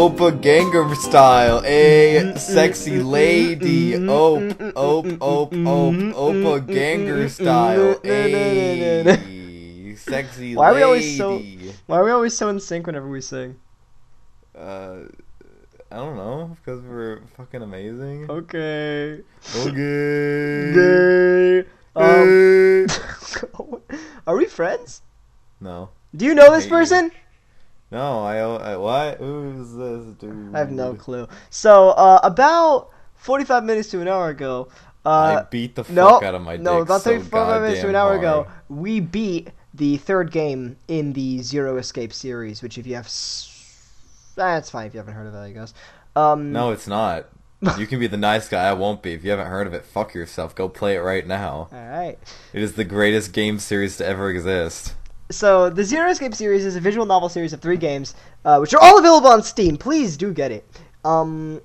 Opa Gangnam Style, a sexy lady. Opa Gangnam Style, a sexy Why are we always so in sync whenever we sing? I don't know, because we're fucking amazing. Okay. Okay. Gay. Are we friends? No. Do you know this person? No, I what? Who's this dude? I have no clue. So, about 45 minutes to an hour ago, I beat the fuck out of my dick. No, about 35 minutes to an hour ago, hard. we beat the third game in the Zero Escape series, which if you have... That's fine if you haven't heard of it, I guess. No, it's not. You can be the nice guy, I won't be. If you haven't heard of it, fuck yourself. Go play it right now. Alright. It is the greatest game series to ever exist. So, the Zero Escape series is a visual novel series of 3 games, which are all available on Steam. Please do get it. And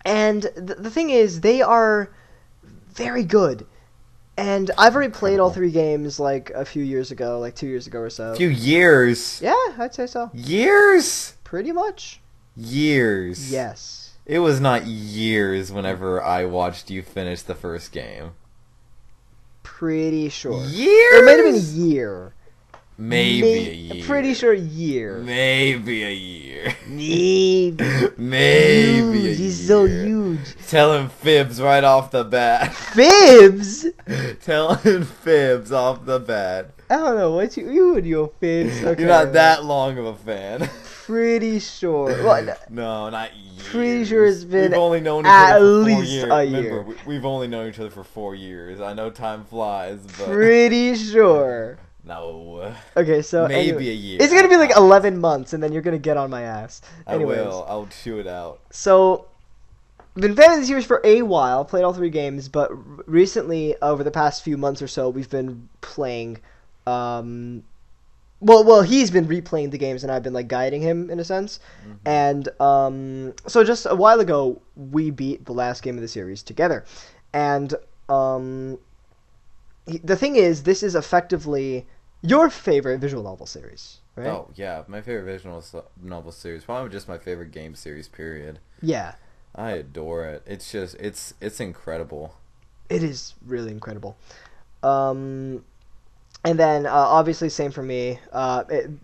the thing is, they are very good. And I've already played all 3 games, like, a few years ago, like 2 years ago or so. A few years? Yeah, I'd say so. Years? Pretty much. Years. Yes. It was not years whenever I watched you finish the first game. Pretty sure. Years? It might have been a year. Maybe a year. Pretty sure a year. Maybe a year. Maybe. Maybe a year. He's so huge. Telling fibs right off the bat. Fibs? Telling fibs off the bat. I don't know what you and your fibs. Okay. You're not that long of a fan. Pretty sure. Well, no, not years. Pretty sure it's been we've only known each other for 4 least years. a year. Remember, we've only known each other for 4 years. I know time flies, but pretty sure. No. Okay, so maybe anyway, a year. it's gonna be like 11 months, and then you're gonna get on my ass. Anyways, I will. I'll chew it out. So, been fan of the series for a while. Played all 3 games, but recently, over the past few months or so, we've been playing. Well, he's been replaying the games, and I've been like guiding him in a sense. Mm-hmm. And so just a while ago, we beat the last game of the series together, and the thing is, this is effectively your favorite visual novel series, right? Oh yeah, my favorite visual novel series, probably just my favorite game series. Period. Yeah, I adore it. It's just it's incredible. It is really incredible. And then, obviously, same for me.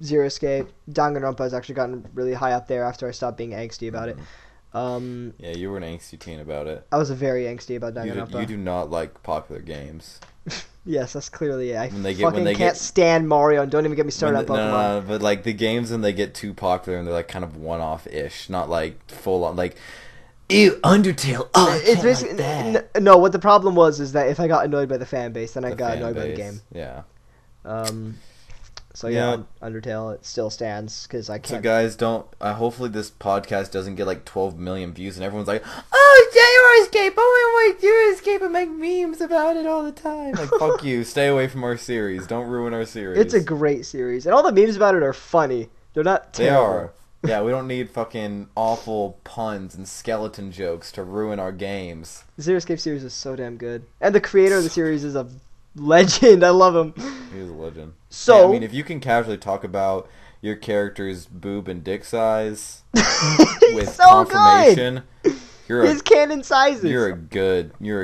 Zero Escape. Danganronpa has actually gotten really high up there after I stopped being angsty about it. Yeah, you were an angsty teen about it. I was very angsty about Danganronpa. You do not like popular games. Yes, that's clearly it. I can't stand Mario, and don't even get me started on Pokemon. No, but like the games when they get too popular and they're like kind of one-off-ish, not like full-on, like... Ew, Undertale. Oh, it's basically like that. No. What the problem is that if I got annoyed by the fan base, then I got annoyed by the game. Yeah. So yeah, Undertale, it still stands because I can't. So guys, hopefully this podcast doesn't get like 12 million views and everyone's like, oh, Zero Escape, oh my Zero Escape, and make memes about it all the time. Like, fuck you, stay away from our series. Don't ruin our series. It's a great series, and all the memes about it are funny. They're not terrible. They are. Yeah, we don't need fucking awful puns and skeleton jokes to ruin our games. The Zero Escape series is so damn good, and the creator of the series is a legend. I love him. He's a legend. So yeah, I mean, if you can casually talk about your character's boob and dick size with so confirmation, good. His canon sizes. You're a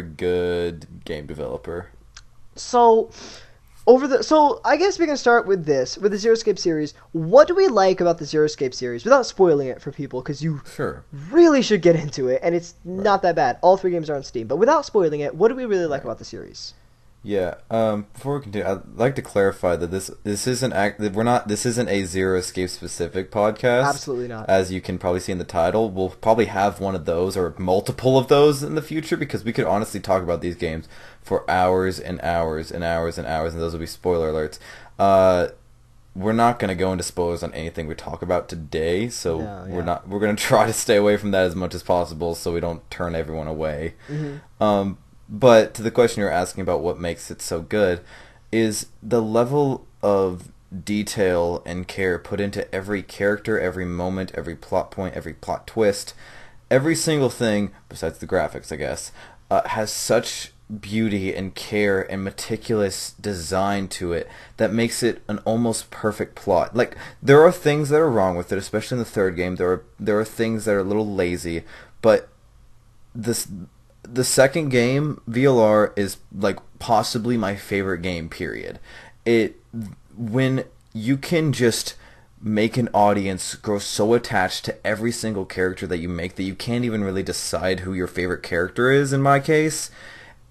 good game developer. So I guess we can start with the Zero Escape series. What do we like about the Zero Escape series without spoiling it for people? Because you really should get into it, and it's not that bad. All 3 games are on Steam, but without spoiling it, what do we really like about the series? Yeah. Before we continue, I'd like to clarify that this isn't a Zero Escape specific podcast. Absolutely not. As you can probably see in the title, we'll probably have one of those or multiple of those in the future because we could honestly talk about these games for hours and hours and hours and hours, and those will be spoiler alerts. We're not going to go into spoilers on anything we talk about today, so we're going to try to stay away from that as much as possible so we don't turn everyone away. Mm-hmm. But to the question you're asking about what makes it so good is the level of detail and care put into every character, every moment, every plot point, every plot twist. Every single thing, besides the graphics, I guess, has such beauty and care and meticulous design to it that makes it an almost perfect plot. Like, there are things that are wrong with it, especially in the third game. There are things that are a little lazy, but this the second game, VLR, is like possibly my favorite game, period. It when you can just make an audience grow so attached to every single character that you make that you can't even really decide who your favorite character is, in my case.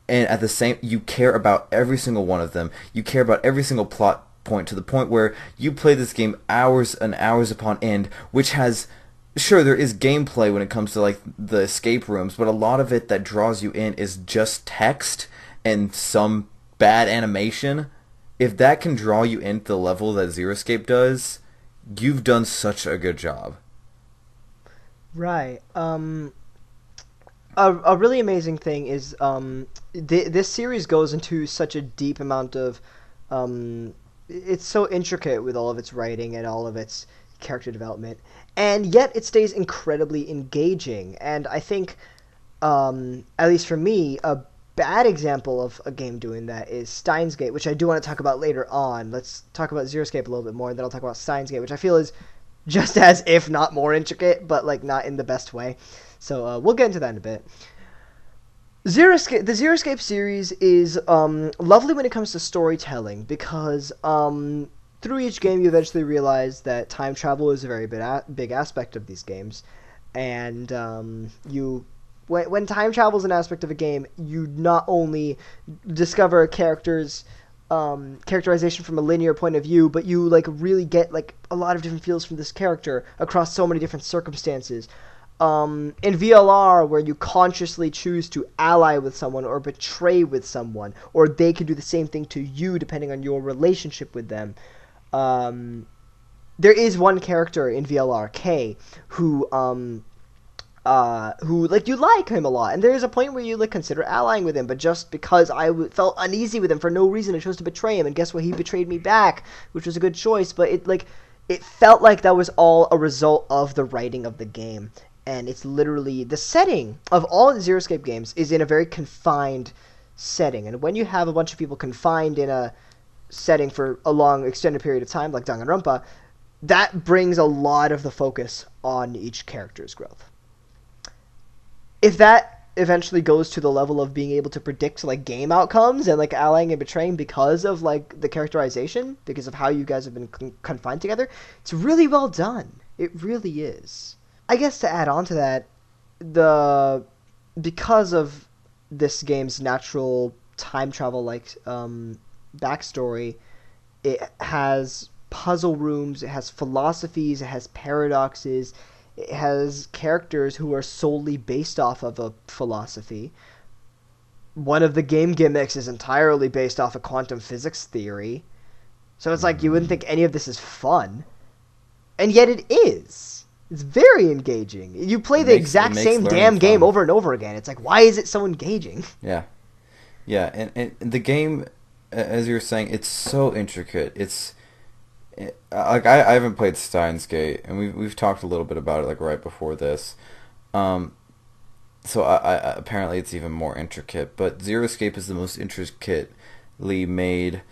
And at the same, you care about every single one of them. You care about every single plot point, to the point where you play this game hours and hours upon end, which has, sure, there is gameplay when it comes to like the escape rooms, but a lot of it that draws you in is just text and some bad animation. If that can draw you into the level that Zero Escape does, you've done such a good job. Right. A really amazing thing is this series goes into such a deep amount of it's so intricate with all of its writing and all of its character development, and yet it stays incredibly engaging. And I think, at least for me, a bad example of a game doing that is Steins Gate, which I do want to talk about later on. Let's talk about Zero Escape a little bit more, and then I'll talk about Steins Gate, which I feel is just as, if not more intricate, but like not in the best way. So we'll get into that in a bit. The Zero Escape series is lovely when it comes to storytelling, because through each game you eventually realize that time travel is a very big aspect of these games, and when time travel is an aspect of a game, you not only discover a character's characterization from a linear point of view, but you like really get like a lot of different feels from this character across so many different circumstances. In VLR, where you consciously choose to ally with someone or betray with someone, or they can do the same thing to you depending on your relationship with them. There is one character in VLR, K, who like, you like him a lot, and there is a point where you like consider allying with him, but just because I felt uneasy with him for no reason, I chose to betray him, and guess what? He betrayed me back, which was a good choice. But it felt like that was all a result of the writing of the game. And it's literally, the setting of all the Zero Escape games is in a very confined setting. And when you have a bunch of people confined in a setting for a long, extended period of time, like Danganronpa, that brings a lot of the focus on each character's growth. If that eventually goes to the level of being able to predict like game outcomes and like allying and betraying because of like the characterization, because of how you guys have been confined together, it's really well done. It really is. I guess to add on to that, because of this game's natural time travel like backstory, it has puzzle rooms, it has philosophies, it has paradoxes, it has characters who are solely based off of a philosophy. One of the game gimmicks is entirely based off of quantum physics theory. So it's like you wouldn't think any of this is fun. And yet it is. It's very engaging. You play the exact same damn game over and over again. It's like, why is it so engaging? Yeah. Yeah, and the game, as you were saying, it's so intricate. Like, I haven't played Steins Gate, and we've talked a little bit about it like right before this. So I apparently it's even more intricate. But Zero Escape is the most intricately made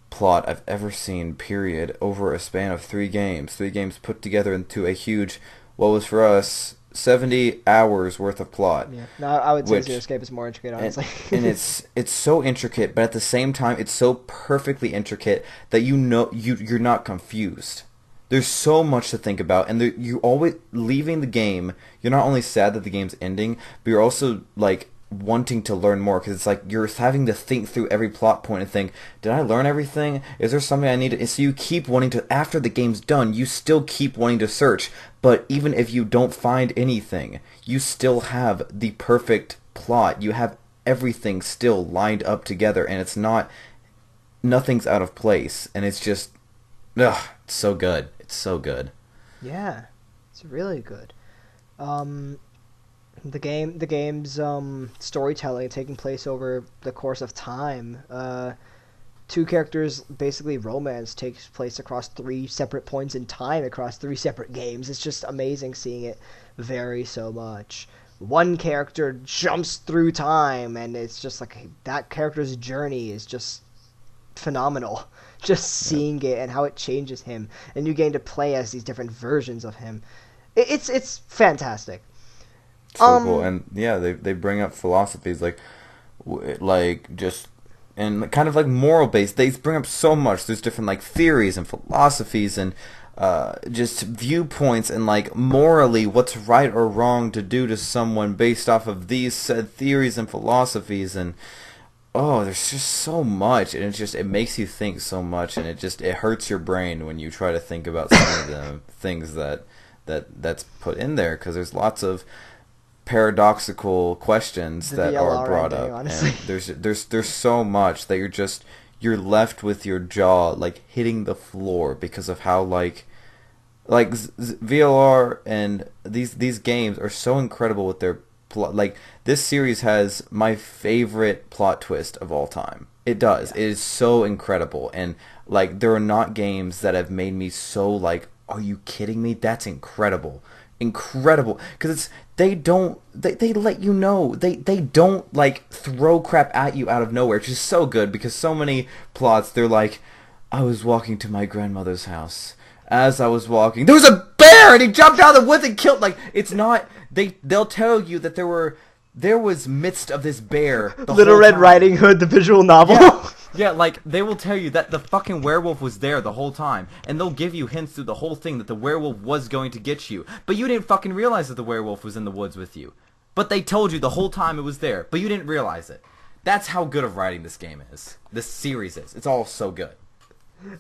plot I've ever seen, period, over a span of 3 games. 3 games put together into a huge, what was for us 70 hours worth of plot. Yeah, no, I would say Zero Escape is more intricate, honestly. And it's so intricate, but at the same time, it's so perfectly intricate that you know you're not confused. There's so much to think about, and you always leaving the game. You're not only sad that the game's ending, but you're also like wanting to learn more, because it's like you're having to think through every plot point and think, did I learn everything? Is there something I need to... So you keep wanting to, after the game's done, you still keep wanting to search, but even if you don't find anything, you still have the perfect plot. You have everything still lined up together, and it's nothing's out of place, and it's just, ugh, it's so good. It's so good. Yeah, it's really good. The game's storytelling taking place over the course of time. 2 characters' basically romance takes place across 3 separate points in time across 3 separate games. It's just amazing seeing it vary so much. one character jumps through time, and it's just like that character's journey is just phenomenal. Just seeing it and how it changes him, and you gain to play as these different versions of him. It's fantastic. So cool. And yeah, they bring up philosophies like just and kind of like moral based. They bring up so much. There's different like theories and philosophies and just viewpoints and like morally what's right or wrong to do to someone based off of these said theories and philosophies. And oh, there's just so much, and it makes you think so much, and it hurts your brain when you try to think about some of the things that's put in there, because there's lots of paradoxical questions that are brought up, honestly. And there's so much that you're left with your jaw like hitting the floor because of how like VLR and these games are so incredible with their plot. Like this series has my favorite plot twist of all time. It does. Yeah. It is so incredible, and like there are not games that have made me so like, are you kidding me? That's incredible. Because they let you know, they don't like throw crap at you out of nowhere, which is so good, because so many plots they're like, I was walking to my grandmother's house. As I was walking, there was a bear and he jumped out of the woods and killed. Like, it's not, they'll tell you that there was midst of this bear the Little Red Riding Hood, the visual novel. Yeah, like, they will tell you that the fucking werewolf was there the whole time, and they'll give you hints through the whole thing that the werewolf was going to get you, but you didn't fucking realize that the werewolf was in the woods with you. But they told you the whole time it was there, but you didn't realize it. That's how good of writing this game is. This series is. It's all so good.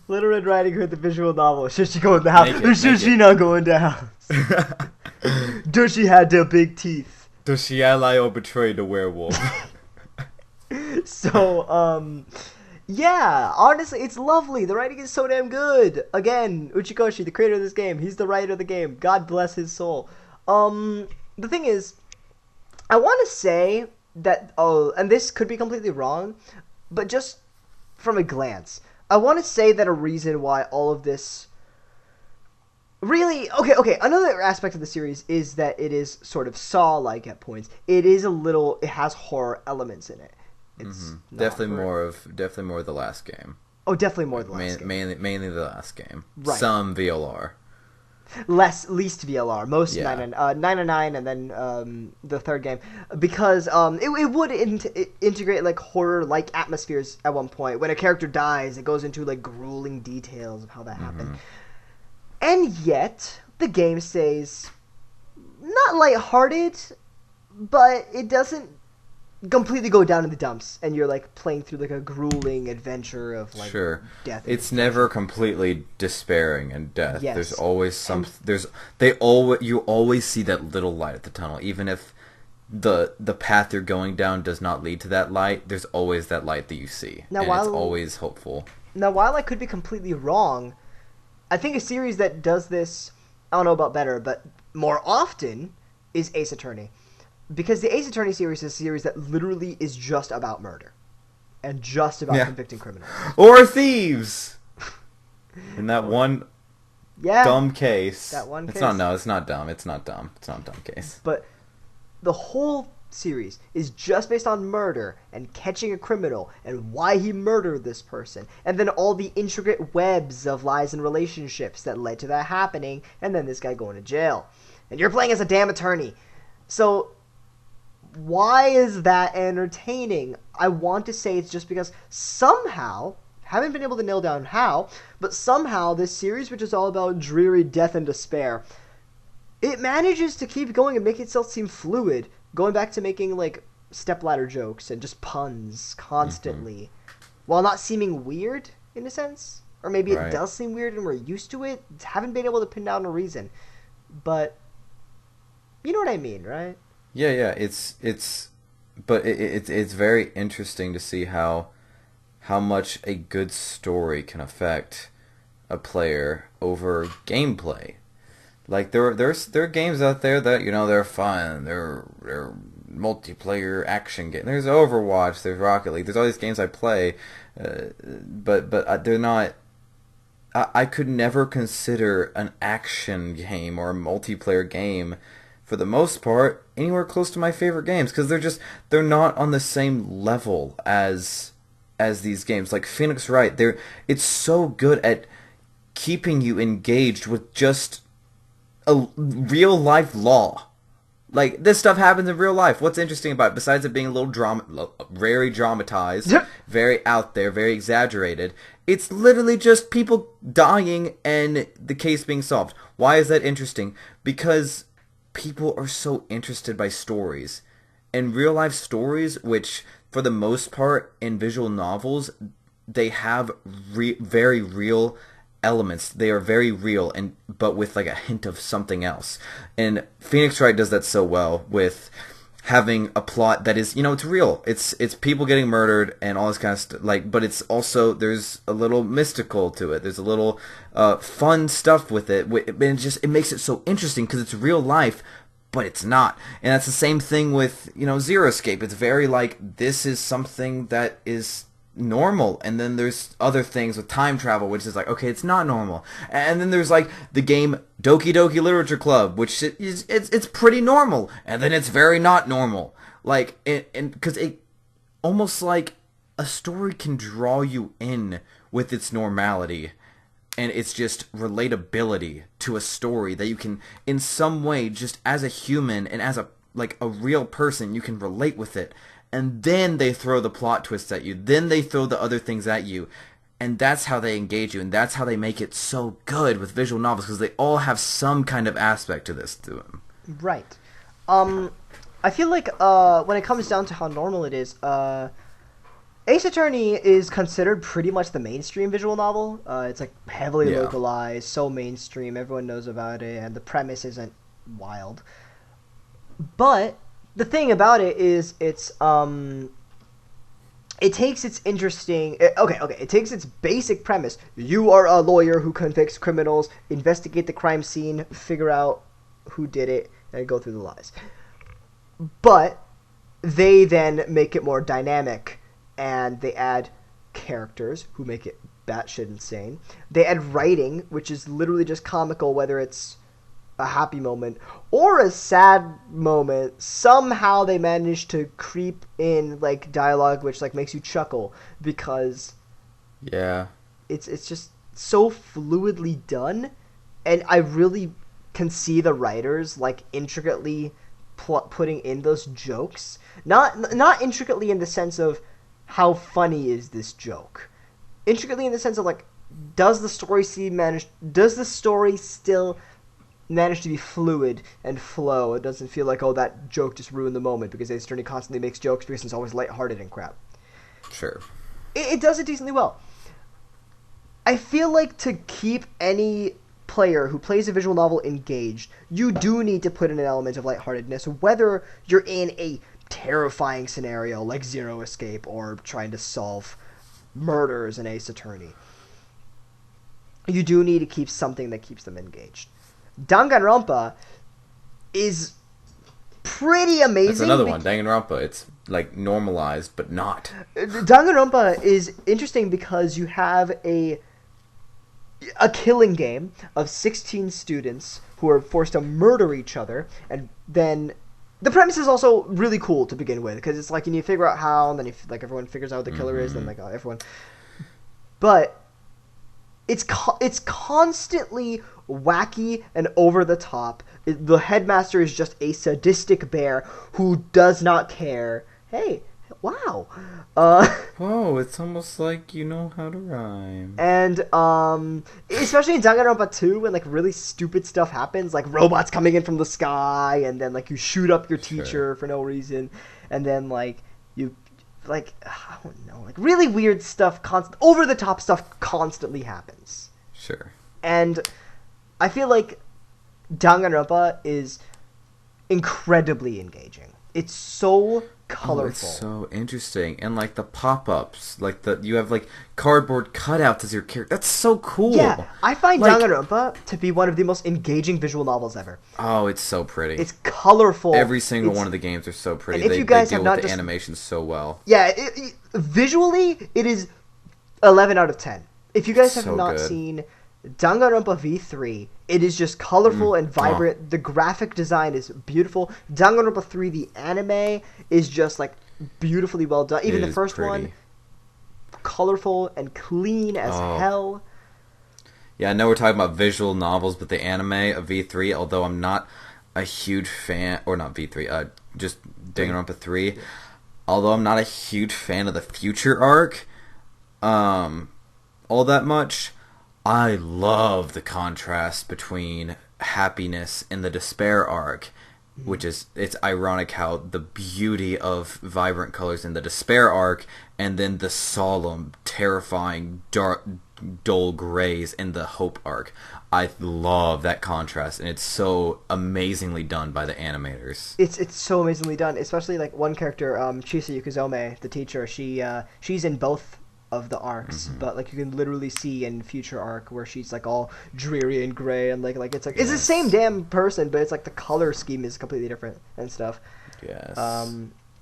Little Red Riding Hood, the visual novel. Should she go in the house? Or should she not go in the house? Does she have the big teeth? Does she ally or betray the werewolf? So, yeah, honestly, it's lovely. The writing is so damn good. Again, Uchikoshi, the creator of this game, he's the writer of the game. God bless his soul. The thing is, I want to say that, and this could be completely wrong, but just from a glance, I want to say that a reason why all of this really... Okay, another aspect of the series is that it is sort of Saw-like at points. It has horror elements in it. It's definitely more of the last game. Oh, definitely more the last game. Mainly the last game. Right. Some VLR. Least VLR. Most 999 and then the third game. Because it would integrate like horror-like atmospheres at one point. When a character dies, it goes into like grueling details of how that happened. And yet, the game stays not lighthearted, but it doesn't completely go down in the dumps, and you're like playing through like a grueling adventure of like death. It's never completely despairing and death. Yes. There's always you always see that little light at the tunnel, even if the path you're going down does not lead to that light. There's always that light that you see, and it's always hopeful. Now, while I could be completely wrong, I think a series that does this, I don't know about better, but more often, is Ace Attorney. Because the Ace Attorney series is a series that literally is just about murder. And just about convicting criminals. Or thieves! In that one dumb case. That one case. It's not dumb. It's not a dumb case. But the whole series is just based on murder and catching a criminal and why he murdered this person. And then all the intricate webs of lies and relationships that led to that happening. And then this guy going to jail. And you're playing as a damn attorney. So... why is that entertaining? I want to say it's just because somehow, haven't been able to nail down how, but somehow this series, which is all about dreary death and despair, it manages to keep going and make itself seem fluid, going back to making like stepladder jokes and just puns constantly, while not seeming weird in a sense. Or maybe it does seem weird and we're used to it. Haven't been able to pin down a reason. But you know what I mean, right? Yeah, it's very interesting to see how much a good story can affect a player over gameplay. Like there are games out there that they're fun, they're multiplayer action game. There's Overwatch, there's Rocket League, there's all these games I play, but they're not. I could never consider an action game or a multiplayer game for the most part, anywhere close to my favorite games because they're not on the same level as these games. Like Phoenix Wright, it's so good at keeping you engaged with just a real life law. Like, this stuff happens in real life. What's interesting about it, besides it being a little very dramatized, very out there, very exaggerated, it's literally just people dying and the case being solved. Why is that interesting? Because people are so interested by stories. And real life stories, which, for the most part, in visual novels, they have very real elements. They are very real, but with like a hint of something else. And Phoenix Wright does that so well with having a plot that is, it's real. It's people getting murdered and all this kind of stuff. Like, but it's also, there's a little mystical to it. There's a little fun stuff with it. And it makes it so interesting because it's real life, but it's not. And that's the same thing with Zero Escape. It's very like, this is something that is normal, and then there's other things with time travel, which is like, okay, it's not normal. And then there's like the game Doki Doki Literature Club, which it's pretty normal, and then it's very not normal. Like, and because it almost like a story can draw you in with its normality, and it's just relatability to a story that you can, in some way, just as a human and as a real person, you can relate with it. And then they throw the plot twists at you. Then they throw the other things at you. And that's how they engage you. And that's how they make it so good with visual novels. Because they all have some kind of aspect to this to them. Right. I feel like when it comes down to how normal it is, Ace Attorney is considered pretty much the mainstream visual novel. It's like heavily localized, so mainstream. Everyone knows about it. And the premise isn't wild. But the thing about it is it takes its it takes its basic premise. You are a lawyer who convicts criminals, investigate the crime scene, figure out who did it, and go through the lies. But they then make it more dynamic, and they add characters who make it batshit insane. They add writing, which is literally just comical, whether it's a happy moment or a sad moment. Somehow they manage to creep in like dialogue which like makes you chuckle because it's just so fluidly done, and I really can see the writers like intricately putting in those jokes, not intricately in the sense of how funny is this joke, intricately in the sense of like, does the story still manage to be fluid and flow? It doesn't feel like, oh, that joke just ruined the moment, because Ace Attorney constantly makes jokes because it's always lighthearted and crap. Sure. It does it decently well. I feel like to keep any player who plays a visual novel engaged, you do need to put in an element of lightheartedness, whether you're in a terrifying scenario like Zero Escape or trying to solve murders in Ace Attorney. You do need to keep something that keeps them engaged. Danganronpa is pretty amazing. That's another one, Danganronpa. It's like normalized, but not. Danganronpa is interesting because you have a killing game of 16 students who are forced to murder each other, and then the premise is also really cool to begin with, because it's like you need to figure out how, and then if like everyone figures out who the killer is, then like everyone. But it's constantly wacky and over the top. The headmaster is just a sadistic bear who does not care. Hey, wow. Whoa, it's almost like you know how to rhyme. And especially in Danganronpa 2, when like really stupid stuff happens, like robots coming in from the sky, and then like you shoot up your teacher for no reason, and then like you like, I don't know, like really weird stuff, over the top stuff constantly happens. Sure. And I feel like Danganronpa is incredibly engaging. It's so colorful. Oh, it's so interesting. And like the pop-ups, like you have like cardboard cutouts as your character. That's so cool. Yeah, I find Danganronpa to be one of the most engaging visual novels ever. Oh, it's so pretty. It's colorful. Every single one of the games are so pretty. And if you guys they have deal not with the just animation so well. Yeah, visually it is 11 out of 10. If you guys have so not good. seen Danganronpa V3, it is just colorful and Oh, vibrant. The graphic design is beautiful. Danganronpa 3, the anime, is just like beautifully well done. it Even the is first one, pretty. colorful and clean as Oh, hell. yeah, I know we're talking about visual novels, but the anime of V3, although I'm not a huge fan, or not V3, just 3. Danganronpa 3, Yeah. although I'm not a huge fan of the future arc, um, all that much, I love the contrast between happiness and the despair arc, which is, it's ironic how the beauty of vibrant colors in the despair arc and then the solemn, terrifying, dark, dull grays in the hope arc. I love that contrast, and it's so amazingly done by the animators. It's so amazingly done, especially like one character, Chisa Yukizome, the teacher. She's in both of the arcs, but like you can literally see in future arc where she's like all dreary and gray and like it's the same Yes. damn person, but it's like the color scheme is completely different and stuff. Yes.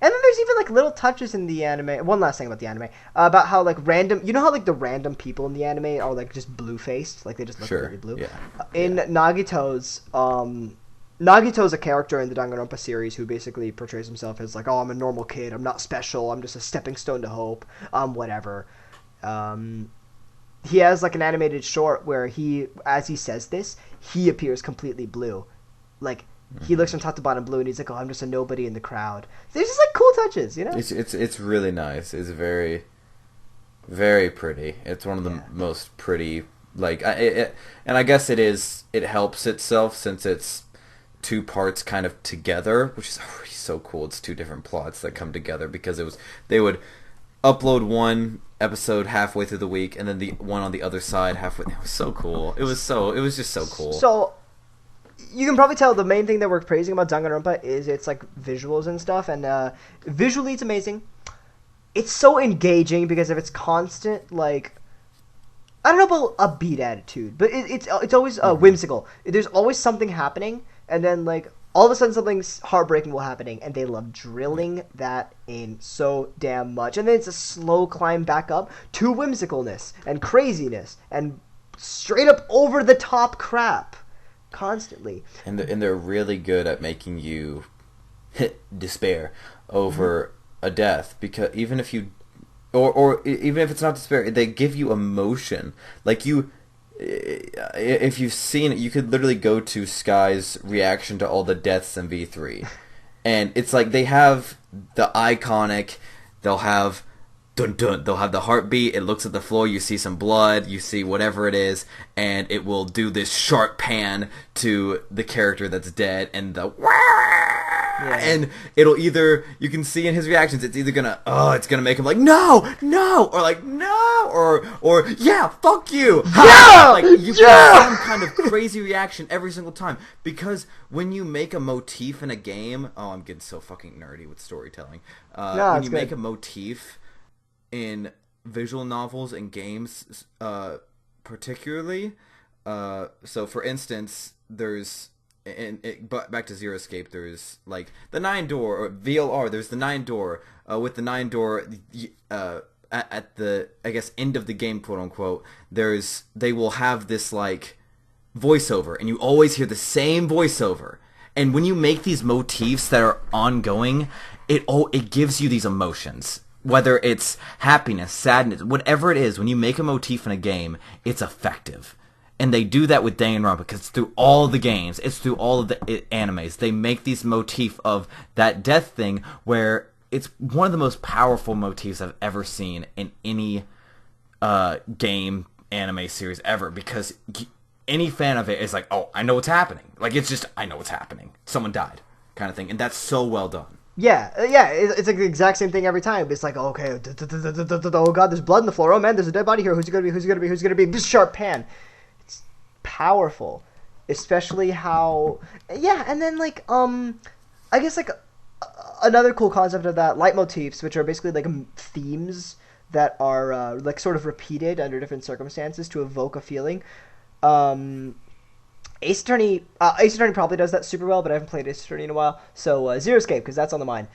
And then there's even like little touches in the anime. One last thing about the anime, about how like random, you know how like the random people in the anime are like just blue faced, like they just look Sure. completely blue. Yeah. In Yeah. Nagito's a character in the Danganronpa series who basically portrays himself as like, oh, I'm a normal kid, I'm not special, I'm just a stepping stone to hope, whatever. Um, he has like an animated short where he, as he says this, he appears completely blue, like he looks from top to bottom blue, and he's like, "Oh, I'm just a nobody in the crowd." There's just like cool touches, you know? It's really nice. It's very very pretty. It's one of the Yeah. most pretty, like and I guess it is. It helps itself since it's two parts kind of together, which is already so cool. It's two different plots that come together because they would upload one episode halfway through the week and then the one on the other side halfway. It was so cool. It was just so cool. So you can probably tell the main thing that we're praising about Danganronpa is its like visuals and stuff, and visually it's amazing. It's so engaging because of its constant like I don't know about upbeat attitude, but it's always whimsical. There's always something happening, and then like all of a sudden something heartbreaking will happening, and they love drilling that in so damn much. And then it's a slow climb back up to whimsicalness and craziness and straight up over the top crap constantly. And they're really good at making you despair over a death because even if you even if it's not despair, they give you emotion. Like you, if you've seen it, you could literally go to Sky's reaction to all the deaths in V3, and it's like they have the iconic. They'll have dun dun. They'll have the heartbeat. It looks at the floor. You see some blood. You see whatever it is, and it will do this sharp pan to the character that's dead, and the and it'll either you can see in his reactions it's either gonna it's gonna make him like no or like no or yeah fuck you Yeah! like you Yeah! get some kind of crazy reaction every single time because when you make a motif in a game, I'm getting so fucking nerdy with storytelling, No, when it's you good. make a motif in visual novels and games, particularly, so for instance there's but back to Zero Escape, there's like the 9 door or VLR. There's the 9 door with the 9 door at the I guess end of the game, quote unquote. They will have this like voiceover, and you always hear the same voiceover. And when you make these motifs that are ongoing, it gives you these emotions. Whether it's happiness, sadness, whatever it is, when you make a motif in a game, it's effective. And they do that with Danganronpa because it's through all the games, it's through all of the animes. They make these motif of that death thing where it's one of the most powerful motifs I've ever seen in any game anime series ever because any fan of it is like, oh, I know what's happening. Like, it's just, I know what's happening. Someone died kind of thing. And that's so well done. Yeah, it's like the exact same thing every time. It's like, okay, oh god, there's blood on the floor. Oh man, there's a dead body here. Who's it gonna be? Who's it gonna be? Who's it gonna be? Just sharp pan. It's powerful, especially how, yeah, and then like, I guess like another cool concept of that, leitmotifs, which are basically like themes that are like sort of repeated under different circumstances to evoke a feeling. Um, Ace Attorney probably does that super well, but I haven't played Ace Attorney in a while. So Zero Escape, because that's on the mind.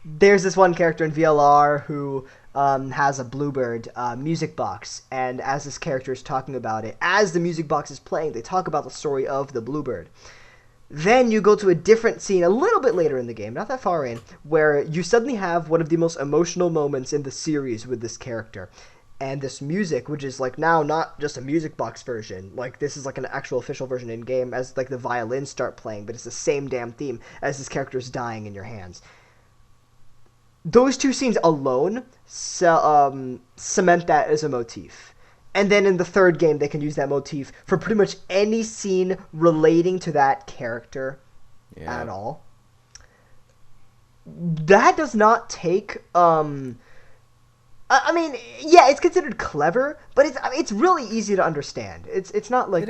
there's this one character in VLR who has a Bluebird music box, and as this character is talking about it, as the music box is playing, they talk about the story of the Bluebird. Then you go to a different scene a little bit later in the game, not that far in, where you suddenly have one of the most emotional moments in the series with this character. And this music, which is like now not just a music box version, like this is like an actual official version in game, as like the violins start playing, but it's the same damn theme as this character is dying in your hands. Those two scenes alone cement that as a motif. And then in the third game, they can use that motif for pretty much any scene relating to that character at all. That does not take... I mean, yeah, it's considered clever, but it's really easy to understand. It's not like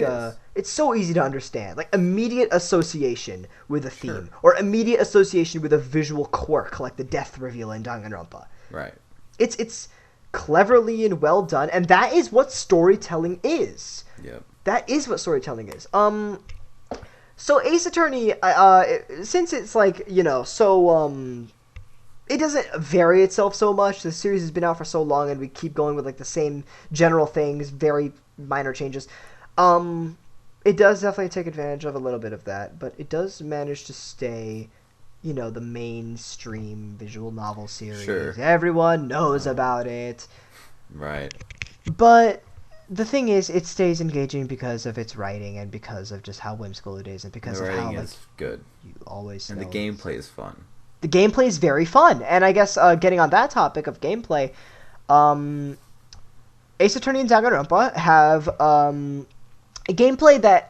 it's so easy to understand. Like immediate association with a theme, or immediate association with a visual quirk, like the death reveal in Danganronpa. Right. It's cleverly and well done, and that is what storytelling is. Yep. That is what storytelling is. So Ace Attorney, since it's like, you know, so it doesn't vary itself so much. The series has been out for so long, and we keep going with like the same general things, very minor changes. It does definitely take advantage of a little bit of that, but it does manage to stay, you know, the mainstream visual novel series. Sure. Everyone knows about it. Right. But the thing is, it stays engaging because of its writing and because of just how whimsical it is, and because The of how writing like is good. you always And know the gameplay is fun. the gameplay is very fun. And I guess getting on that topic of gameplay, Ace Attorney and Danganronpa have a gameplay that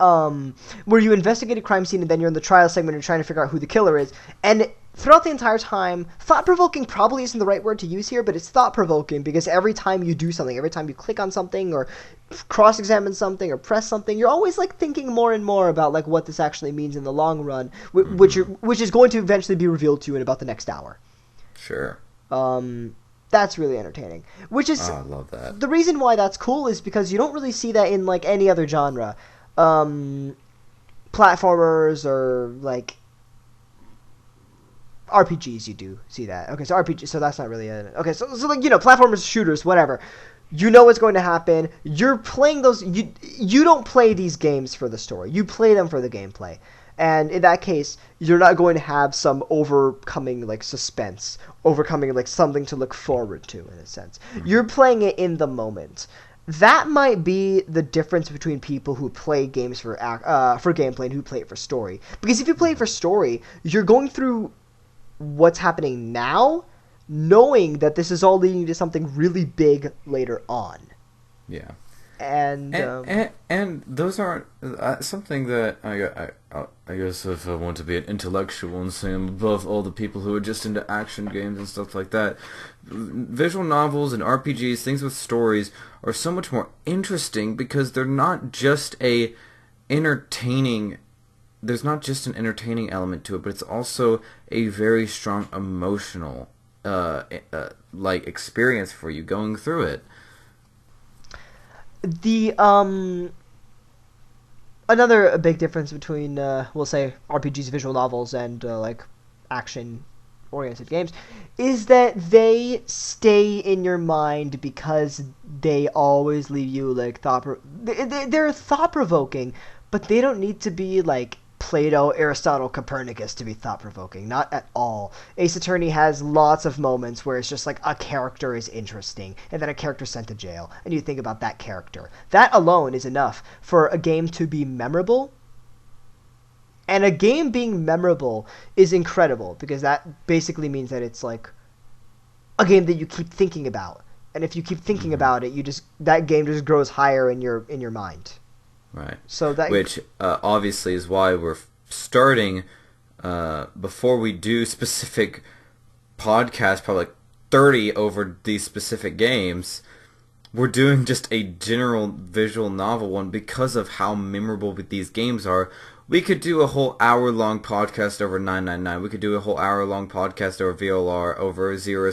where you investigate a crime scene and then you're in the trial segment and you're trying to figure out who the killer is. And throughout the entire time, thought-provoking probably isn't the right word to use here, but it's thought-provoking because every time you do something, every time you click on something or cross-examine something or press something, you're always like thinking more and more about like what this actually means in the long run, which is going to eventually be revealed to you in about the next hour. Sure. That's really entertaining. Which is I love that. The reason why that's cool is because you don't really see that in like any other genre. Platformers or like RPGs, you do see that. Okay, so RPG, so that's not really okay. So like, you know, platformers, shooters, whatever. You know what's going to happen. You're playing those. You don't play these games for the story. You play them for the gameplay. And in that case, you're not going to have some overcoming like suspense, overcoming like something to look forward to in a sense. Mm-hmm. You're playing it in the moment. That might be the difference between people who play games for gameplay and who play it for story. Because if you play it for story, you're going through what's happening now, knowing that this is all leading to something really big later on. Yeah. And those aren't something that I guess if I want to be an intellectual and say I'm above all the people who are just into action games and stuff like that, visual novels and RPGs, things with stories, are so much more interesting because they're not just entertaining. There's not just an entertaining element to it, but it's also a very strong emotional like experience for you going through it. The another big difference between we'll say RPGs, visual novels, and like action oriented games is that they stay in your mind because they always leave you like they're thought provoking, but they don't need to be like Plato, Aristotle, Copernicus to be thought-provoking. Not at all. Ace Attorney has lots of moments where it's just like a character is interesting, and then a character sent to jail, and you think about that character. That alone is enough for a game to be memorable. And a game being memorable is incredible, because that basically means that it's like a game that you keep thinking about. And if you keep thinking about it, that game just grows higher in your mind. Right. So that which obviously is why we're starting before we do specific podcasts, probably like 30 over these specific games. We're doing just a general visual novel one because of how memorable these games are. We could do a whole hour-long podcast over 999. We could do a whole hour-long podcast over VLR, over Zero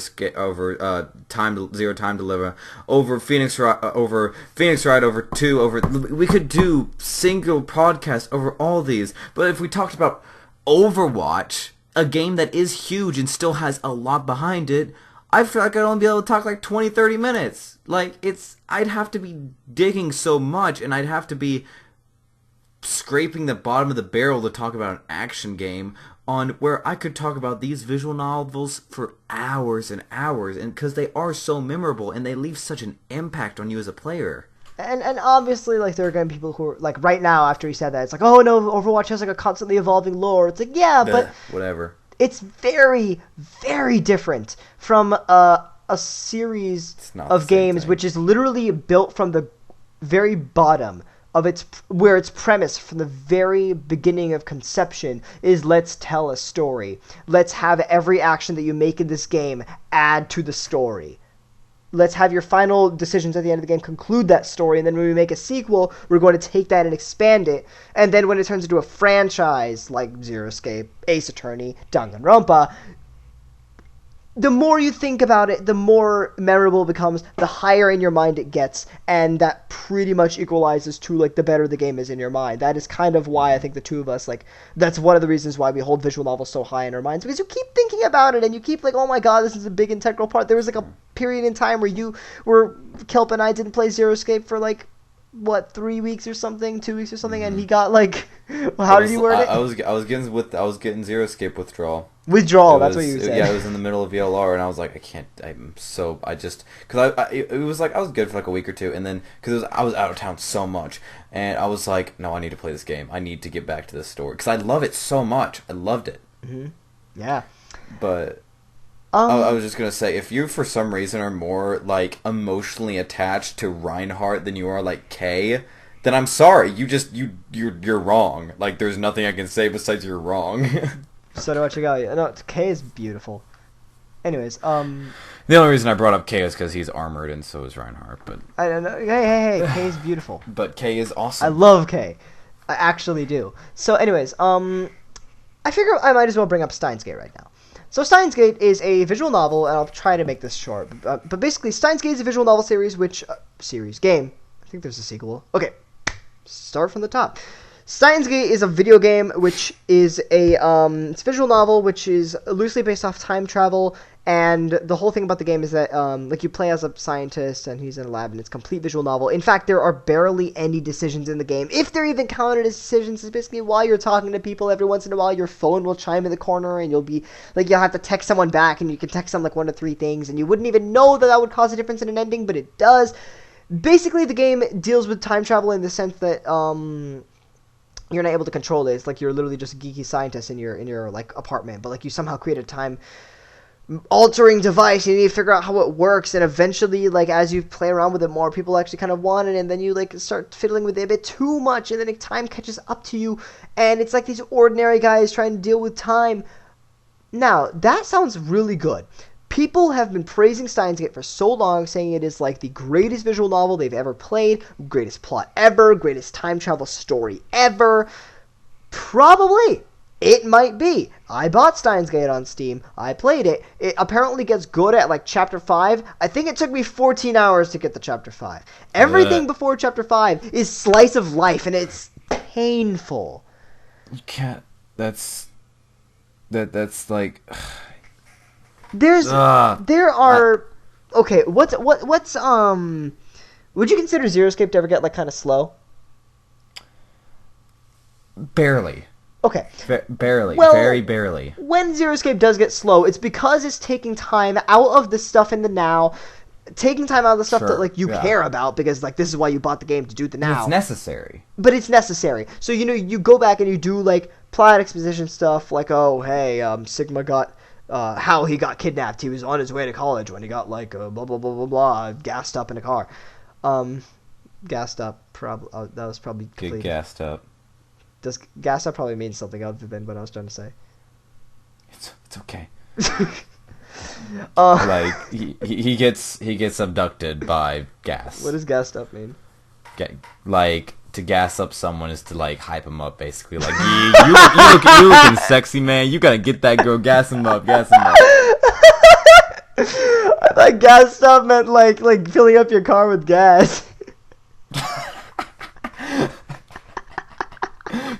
Time to Live, over Phoenix Wright, over 2, over. We could do single podcasts over all these. But if we talked about Overwatch, a game that is huge and still has a lot behind it, I feel like I'd only be able to talk like 20, 30 minutes. Like, I'd have to be digging so much, and I'd have to be scraping the bottom of the barrel to talk about an action game on where I could talk about these visual novels for hours and hours, and because they are so memorable and they leave such an impact on you as a player. And obviously, like, there are going to be people who are, like, right now, after he said that, it's like, oh, no, Overwatch has, like, a constantly evolving lore. It's like, yeah, but... Whatever. It's very, very different from a series of games which is literally built from the very bottom of where its premise from the very beginning of conception is let's tell a story. Let's have every action that you make in this game add to the story. Let's have your final decisions at the end of the game conclude that story, and then when we make a sequel, we're going to take that and expand it. And then when it turns into a franchise, like Zero Escape, Ace Attorney, Danganronpa, the more you think about it, the more memorable it becomes, the higher in your mind it gets, and that pretty much equalizes to, like, the better the game is in your mind. That is kind of why I think the two of us, like, that's one of the reasons why we hold visual novels so high in our minds, because you keep thinking about it, and you keep, like, oh my god, this is a big integral part. There was, like, a period in time where Kilp and I didn't play Zero Escape for, like, 3 weeks or something, 2 weeks or something, and he got, like, how did he word it? I was getting Zero Escape withdrawal. Withdrawal, that's what you said. Yeah, I was in the middle of VLR, and I was like, it was like, I was good for like a week or two, and then, because I was out of town so much, and I was like, no, I need to play this game. I need to get back to this story, because I love it so much. I loved it. Mm-hmm. Yeah. But, I was just going to say, if you, for some reason, are more, like, emotionally attached to Reinhardt than you are, like, Kay, then I'm sorry. You're wrong. Like, there's nothing I can say besides you're wrong. So do I check out? No, Kay is beautiful. Anyways, the only reason I brought up Kay is because he's armored and so is Reinhardt. But I don't know. Hey, Kay is beautiful. But Kay is awesome. I love Kay. I actually do. So, anyways, I figure I might as well bring up Steins Gate right now. So, Steins Gate is a visual novel, and I'll try to make this short. But basically, Steins Gate is a visual novel series, game. I think there's a sequel. Okay, start from the top. Steins Gate is a video game, which is it's a visual novel, which is loosely based off time travel, and the whole thing about the game is that, like, you play as a scientist, and he's in a lab, and it's a complete visual novel. In fact, there are barely any decisions in the game. If they're even counted as decisions, it's basically while you're talking to people, every once in a while, your phone will chime in the corner, and you'll have to text someone back, and you can text them, like, 1 to 3 things, and you wouldn't even know that would cause a difference in an ending, but it does. Basically, the game deals with time travel in the sense that, you're not able to control it. It's like you're literally just a geeky scientist in your like apartment, but like you somehow create a time altering device. You need to figure out how it works, and eventually, like, as you play around with it more, people actually kind of want it, and then you like start fiddling with it a bit too much, and then time catches up to you, and it's like these ordinary guys trying to deal with time. Now that sounds really good. People have been praising Steins Gate for so long, saying it is like the greatest visual novel they've ever played, greatest plot ever, greatest time travel story ever. Probably. It might be. I bought Steins Gate on Steam. I played it. It apparently gets good at, like, Chapter 5. I think it took me 14 hours to get to Chapter 5. Everything before Chapter 5 is slice of life, and it's painful. You can't... That's like... There are okay, what's would you consider Zero Escape to ever get, like, kind of slow? Barely. Okay. Barely. Well, very barely. When Zero Escape does get slow, it's because it's taking time out of the stuff in the now, taking time out of the stuff that, like, you care about, because, like, this is why you bought the game, to do the now. It's necessary. But it's necessary. So, you know, you go back and you do, like, plot exposition stuff, like, oh, hey, Sigma got... how he got kidnapped. He was on his way to college when he got, like, blah, blah, blah, blah, blah, gassed up in a car. Gassed up, that was probably... Get gassed up. Does gassed up probably means something other than what I was trying to say? It's okay. Like, he gets abducted by gas. What does gassed up mean? Like... To gas up someone is to, like, hype them up, basically. Like, you looking sexy, man. You gotta get that girl, gas him up. I thought gassed up meant, like filling up your car with gas.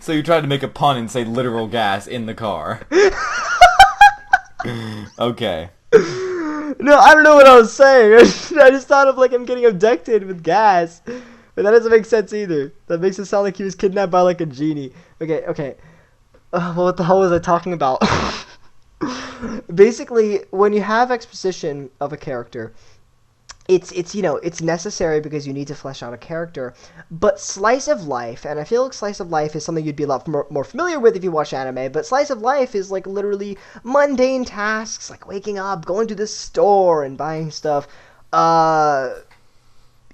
So you tried to make a pun and say literal gas in the car. Okay. No, I don't know what I was saying. I just thought of like him getting abducted with gas. But that doesn't make sense either. That makes it sound like he was kidnapped by like a genie. Okay, okay. Well, what the hell was I talking about? Basically, when you have exposition of a character, it's you know it's necessary because you need to flesh out a character. But slice of life, and I feel like slice of life is something you'd be a lot more familiar with if you watch anime. But slice of life is like literally mundane tasks like waking up, going to the store, and buying stuff.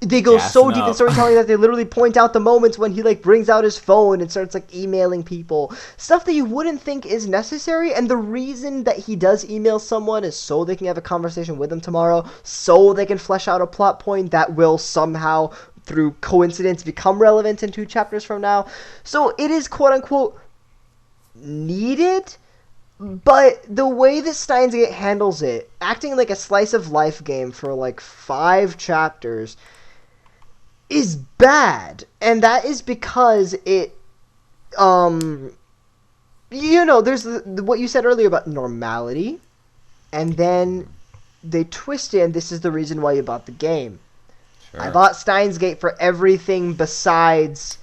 They go so Gassing deep in up. storytelling that they literally point out the moments when he like brings out his phone and starts like emailing people, stuff that you wouldn't think is necessary. And the reason that he does email someone is so they can have a conversation with them tomorrow, so they can flesh out a plot point that will somehow through coincidence become relevant in 2 chapters from now. So it is quote unquote needed. But the way that Steins Gate handles it, acting like a slice of life game for like 5 chapters, is bad. And that is because it you know, there's what you said earlier about normality, and then they twist it, and this is the reason why you bought the game. Sure. I bought Steins Gate for everything besides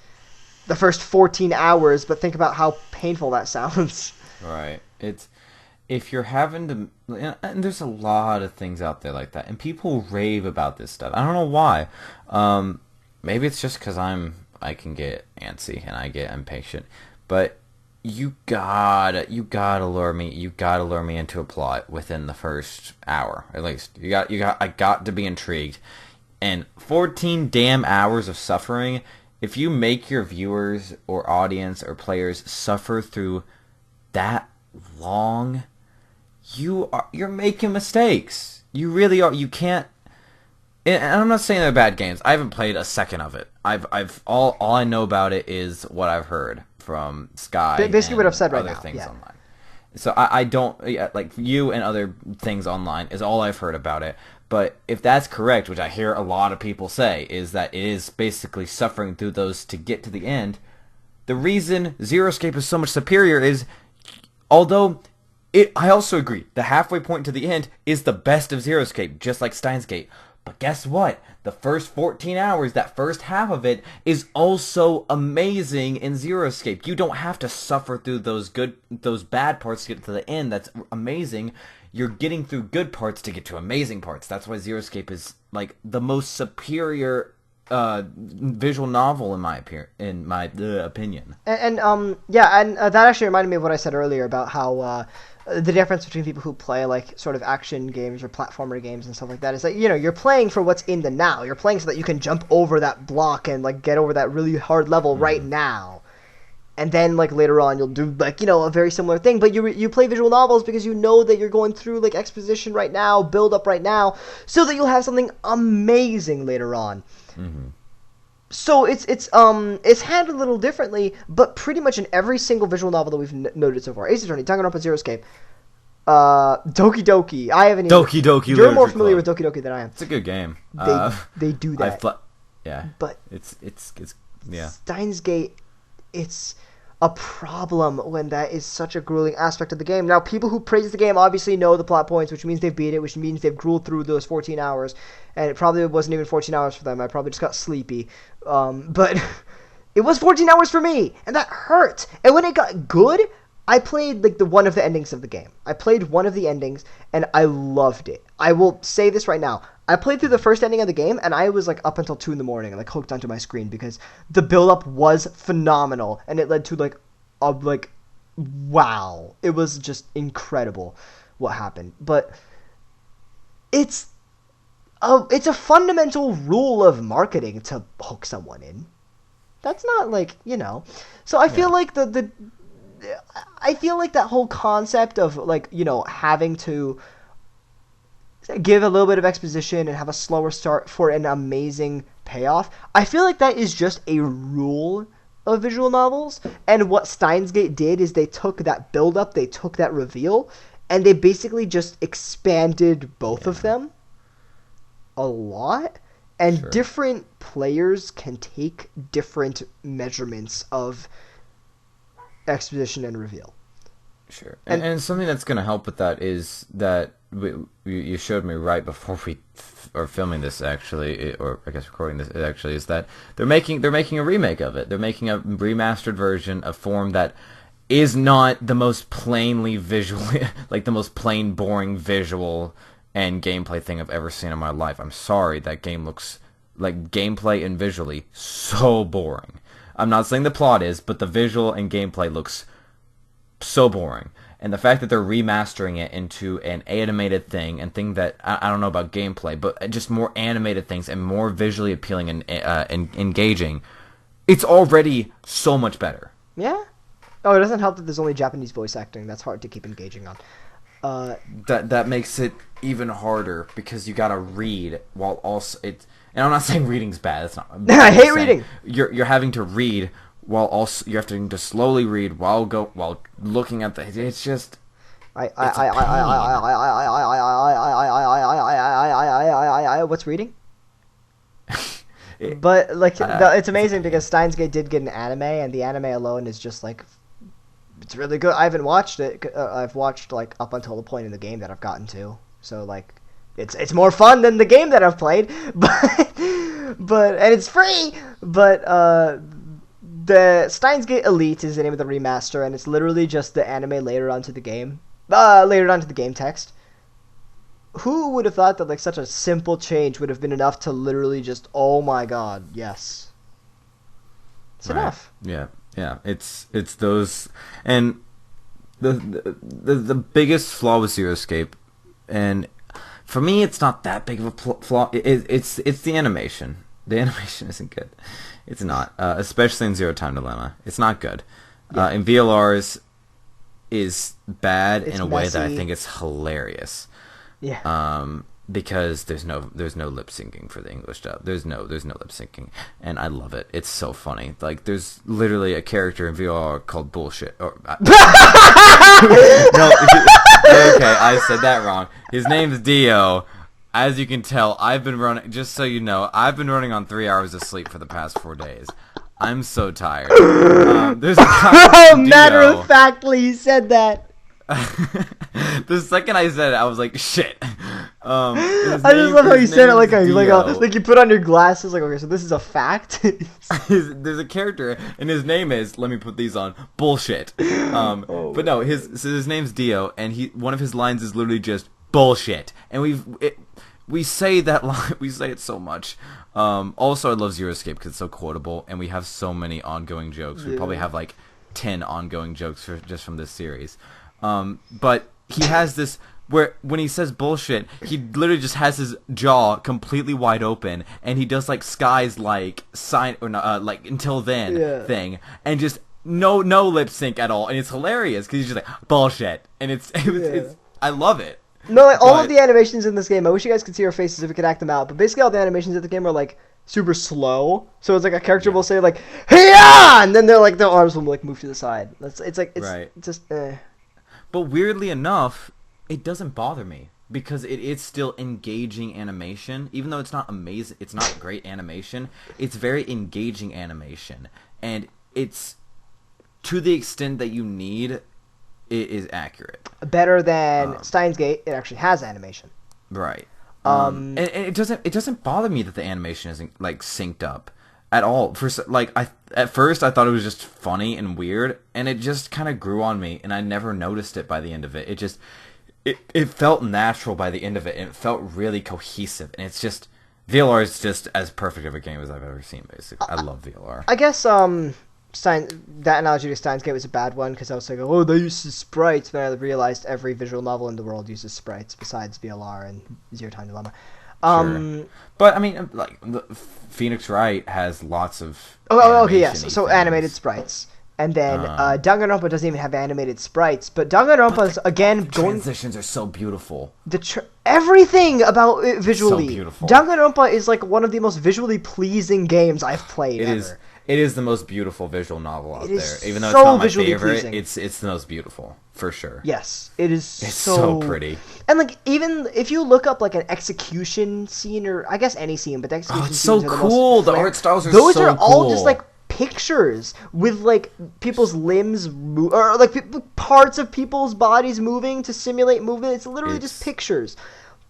the first 14 hours, but think about how painful that sounds. Right. It's if you're having to, and there's a lot of things out there like that, and people rave about this stuff. I don't know why. Maybe it's just because I can get antsy and I get impatient, but you gotta lure me into a plot within the first hour at least. I got to be intrigued, and 14 damn hours of suffering. If you make your viewers or audience or players suffer through that long, you're making mistakes. You really are. You can't. And I'm not saying they're bad games. I haven't played a second of it. All I know about it is what I've heard from Sky. Basically, what I've said right other now. things Yeah. online. So I don't like you and other things online is all I've heard about it. But if that's correct, which I hear a lot of people say, is that it is basically suffering through those to get to the end. The reason Zero Escape is so much superior is, although I also agree, the halfway point to the end is the best of Zero Escape, just like Steins Gate. But guess what? The first 14 hours, that first half of it, is also amazing in Zero Escape. You don't have to suffer through those bad parts to get to the end. That's amazing. You're getting through good parts to get to amazing parts. That's why Zero Escape is like the most superior visual novel in my opinion. That actually reminded me of what I said earlier about how the difference between people who play like sort of action games or platformer games and stuff like that is that, you know, you're playing for what's in the now. You're playing so that you can jump over that block and like get over that really hard level right now. And then like later on you'll do like, you know, a very similar thing. But you play visual novels because you know that you're going through like exposition right now, build up right now, so that you'll have something amazing later on. Mm-hmm. So it's handled a little differently, but pretty much in every single visual novel that we've noted so far. Ace Attorney, Danganronpa, Zero Escape, Doki Doki. I haven't even... Doki Doki. You're more familiar with Doki Doki than I am. It's a good game. They do that. Yeah. But it's yeah. Steins Gate, it's a problem when that is such a grueling aspect of the game. Now, people who praise the game obviously know the plot points, which means they've beat it, which means they've grueled through those 14 hours. And it probably wasn't even 14 hours for them. I probably just got sleepy. But it was 14 hours for me, and that hurt. And when it got good, I played like one of the endings of the game. I played one of the endings, and I loved it. I will say this right now. I played through the first ending of the game, and I was like up until 2 in the morning, and like hooked onto my screen because the build-up was phenomenal, and it led to like wow, it was just incredible what happened. But it's a fundamental rule of marketing to hook someone in. That's not like, you know. So I feel like I feel like that whole concept of like, you know, having to give a little bit of exposition and have a slower start for an amazing payoff, I feel like that is just a rule of visual novels. And what Steins Gate did is they took that build up, they took that reveal, and they basically just expanded both of them a lot. And different players can take different measurements of exposition and reveal. Sure. And something that's going to help with that is that you showed me right before we are filming this, actually, or I guess recording this, actually, is that they're making a remake of it. They're making a remastered version, a form that is not the most plainly visually, like the most plain, boring visual and gameplay thing I've ever seen in my life. I'm sorry, that game looks like gameplay and visually so boring. I'm not saying the plot is, but the visual and gameplay looks so boring. And the fact that they're remastering it into an animated thing and thing that I don't know about gameplay, but just more animated things and more visually appealing and engaging, it's already so much better. Yeah. Oh, it doesn't help that there's only Japanese voice acting. That's hard to keep engaging on. That makes it even harder because you gotta read while also it. And I'm not saying reading's bad. That's not. I hate reading. You're having to read while also you're having to slowly read while looking at the. It's just. What's reading? But like, it's amazing because Steins Gate did get an anime, and the anime alone is just like. It's really good. I haven't watched it. I've watched like up until the point in the game that I've gotten to. So like, it's more fun than the game that I've played. But and it's free. But the Steins Gate Elite is the name of the remaster, and it's literally just the anime layered onto the game, text. Who would have thought that like such a simple change would have been enough to literally just, oh my god, yes, it's enough. Yeah. Yeah, it's those, and the biggest flaw with Zero Escape, and for me it's not that big of a flaw. It's the animation. The animation isn't good. It's not, especially in Zero Time Dilemma. It's not good. Yeah. In VLR's is bad It's in a way messy. that I think is hilarious. Yeah. Because there's no lip syncing for the English dub. There's no lip syncing, and I love it. It's so funny. Like there's literally a character in VR called Bullshit. No, okay, I said that wrong. His name is Dio. As you can tell, I've been running. Just so you know, I've been running on 3 hours of sleep for the past 4 days. I'm so tired. There's a guy named Matter Dio. of factly, he said that. The second I said it, I was like, shit. I just love how you said it like you put on your glasses. Like, okay, so this is a fact. There's a character, and his name is. Let me put these on. Bullshit. But no, his name's Dio, and one of his lines is literally just bullshit. And we say that line. We say it so much. Also, I love Zero Escape because it's so quotable, and we have so many ongoing jokes. We probably have like 10 ongoing jokes just from this series. But he has this where when he says bullshit, he literally just has his jaw completely wide open, and he does like Sky's like sign or like until then thing, and just no lip sync at all, and it's hilarious because he's just like bullshit, and it's I love it. No, like, all of the animations in this game, I wish you guys could see our faces if we could act them out, but basically all the animations of the game are like super slow. So it's like a character will say like "Hey-ya!" and then their arms will like move to the side. It's just But weirdly enough, it doesn't bother me because it is still engaging animation. Even though it's not amazing, it's not great animation. It's very engaging animation, and it's to the extent that you need. It is accurate. Better than Steins Gate. It actually has animation. Right. And it doesn't bother me that the animation isn't like synced up at all. At first I thought it was just funny and weird, and it just kind of grew on me, and I never noticed it by the end of it. It felt natural by the end of it, and it felt really cohesive. And it's just VLR is just as perfect of a game as I've ever seen. Basically, I love VLR. I guess that analogy to Steins Gate was a bad one because I was like, oh, they use sprites, but I realized every visual novel in the world uses sprites besides VLR and Zero Time Dilemma. Sure. But I mean, like Phoenix Wright has lots of. Okay, yes. So animated sprites, and then Danganronpa doesn't even have animated sprites. But Danganronpa's again transitions are so beautiful. Everything about it visually. So beautiful. Danganronpa is like one of the most visually pleasing games I've played. It is the most beautiful visual novel out there. Even though so it's not my visually favorite, pleasing. it's the most beautiful for sure. Yes, it is. It's so pretty. And like even if you look up like an execution scene, or I guess any scene, but the execution it's scenes so are the cool. most The art styles are those so are all cool. just like pictures with like people's limbs or like parts of people's bodies moving to simulate movement. It's literally just pictures,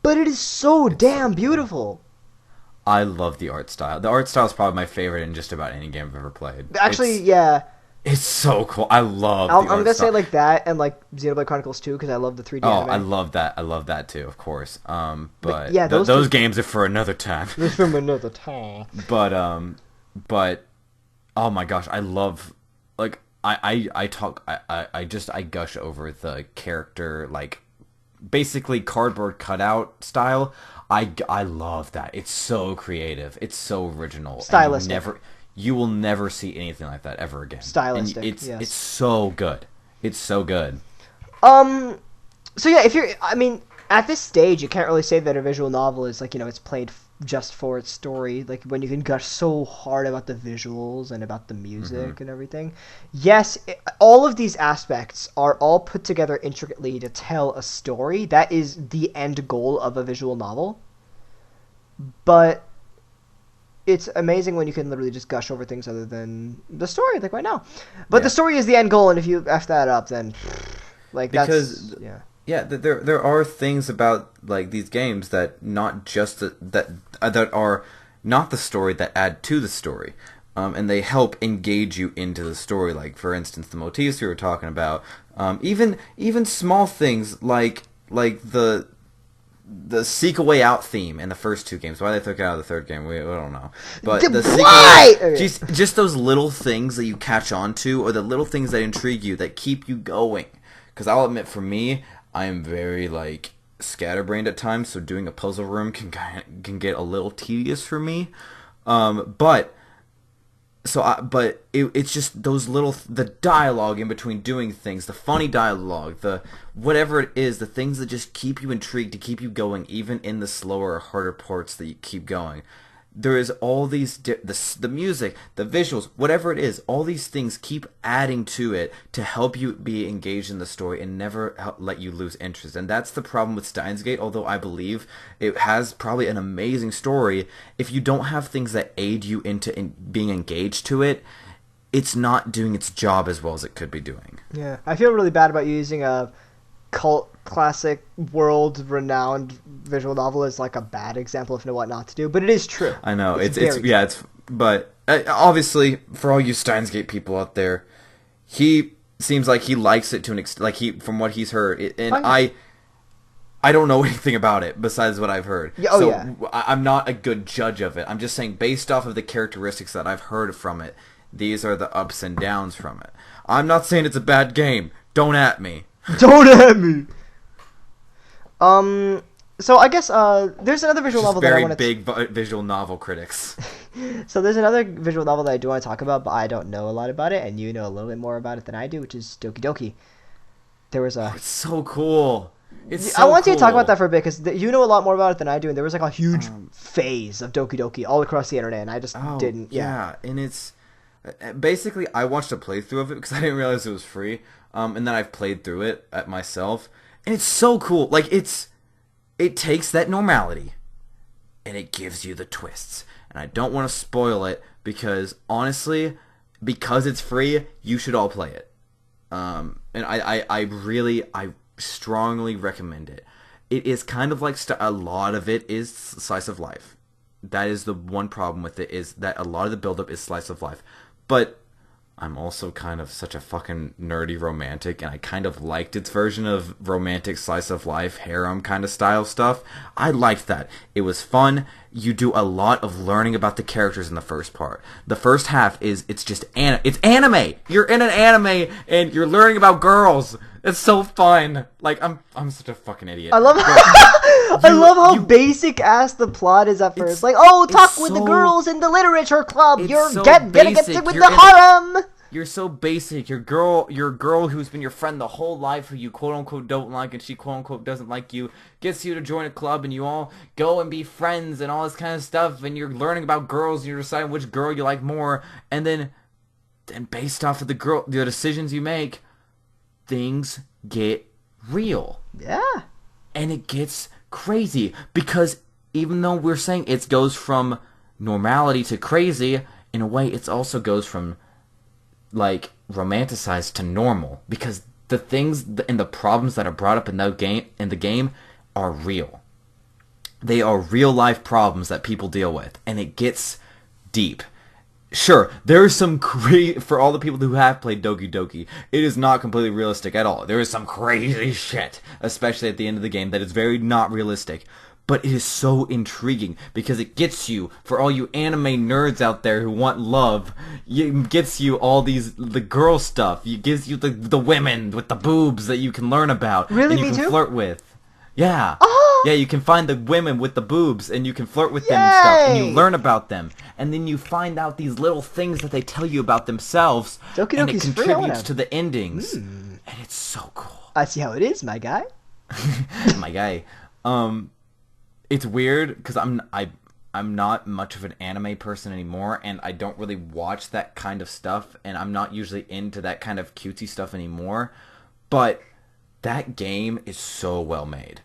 but it is so damn beautiful. I love the art style. The art style is probably my favorite in just about any game I've ever played. Actually, yeah. It's so cool. I love I'm gonna say like that and like Xenoblade Chronicles 2 because I love the 3D anime. I love that. I love that too, of course. But yeah, those games are for another time. From another time. But oh my gosh, I love like I gush over the character like basically cardboard cutout style. I love that. It's so creative. It's so original. Stylistic. You will never see anything like that ever again. Stylistic. And yes. It's so good. It's so good. So yeah, at this stage, you can't really say that a visual novel is like, it's played just for its story. Like when you can gush so hard about the visuals and about the music and everything. Yes, all of these aspects are all put together intricately to tell a story. That is the end goal of a visual novel. But it's amazing when you can literally just gush over things other than the story, like right now. But the story is the end goal, and if you F that up, then like that's there are things about like these games that not just that are not the story that add to the story, and they help engage you into the story. Like for instance, the motifs we were talking about, even small things like the Seek a Way Out theme in the first two games. Why they took it out of the third game, we don't know. But the Seek a Way, just those little things that you catch on to, or the little things that intrigue you, that keep you going. Because I'll admit, for me, I am very like scatterbrained at times, so doing a puzzle room can get a little tedious for me. It's just those the dialogue in between doing things, the funny dialogue, the whatever it is, the things that just keep you intrigued, to keep you going, even in the slower or harder parts that you keep going. There is all these, the music, the visuals, whatever it is, all these things keep adding to it to help you be engaged in the story and never let you lose interest. And that's the problem with Steins Gate, although I believe it has probably an amazing story. If you don't have things that aid you into being engaged to it, it's not doing its job as well as it could be doing. Yeah, I feel really bad about using a cult classic world-renowned visual novel as like a bad example of what not to do, but it is true. I know but obviously for all you Steins Gate people out there, he seems like he likes it to an extent, like from what he's heard, and I don't know anything about it besides what I've heard. I'm not a good judge of it. I'm just saying, based off of the characteristics that I've heard from it, these are the ups and downs from it. I'm not saying it's a bad game. Don't at me. Don't at me. So I guess there's another visual novel that I want to... Very big visual novel critics. So there's another visual novel that I do want to talk about, but I don't know a lot about it, and you know a little bit more about it than I do, which is Doki Doki. There was a... it's so cool. I want you to talk about that for a bit, because you know a lot more about it than I do, and there was like a huge phase of Doki Doki all across the internet, and I just didn't... Yeah, and it's... Basically, I watched a playthrough of it because I didn't realize it was free, and then I've played through it myself, and it's so cool. Like, it takes that normality, and it gives you the twists. And I don't want to spoil it, because, honestly, because it's free, you should all play it. And I strongly recommend it. It is kind of like a lot of it is slice of life. That is the one problem with it, is that a lot of the build-up is slice of life. But I'm also kind of such a fucking nerdy romantic, and I kind of liked its version of romantic slice of life, harem kind of style stuff. I liked that. It was fun. You do a lot of learning about the characters in the first part. The first half it's just it's anime. You're in an anime and you're learning about girls. It's so fun. Like, I'm such a fucking idiot. I love I love how basic ass the plot is at first. Like, talk with the girls in the literature club. You're gonna get with the harem. You're so basic. Your girl who's been your friend the whole life, who you quote unquote don't like, and she quote unquote doesn't like you, gets you to join a club, and you all go and be friends and all this kind of stuff, and you're learning about girls, and you're deciding which girl you like more, and then based off of the decisions you make, things get real. Yeah. And it gets crazy, because even though we're saying it goes from normality to crazy, in a way, it also goes from like romanticized to normal because the things and the problems that are brought up in the game are real. They are real life problems that people deal with, and it gets deep. Sure, there is some for all the people who have played Doki Doki, it is not completely realistic at all. There is some crazy shit, especially at the end of the game, that is very not realistic. But it is so intriguing because it gets you, for all you anime nerds out there who want love, it gets you all the girl stuff. It gives you the women with the boobs that you can learn about. Really, and you me can too? flirt with. Yeah. Oh! Yeah, you can find the women with the boobs and you can flirt with them Yay! and stuff. And you learn about them. And then you find out these little things that they tell you about themselves. Doki and it Doki's free, contributes to the endings. Mm. And it's so cool. I see how it is, my guy. My guy. It's weird because I'm not much of an anime person anymore, and I don't really watch that kind of stuff, and I'm not usually into that kind of cutesy stuff anymore. But that game is so well made.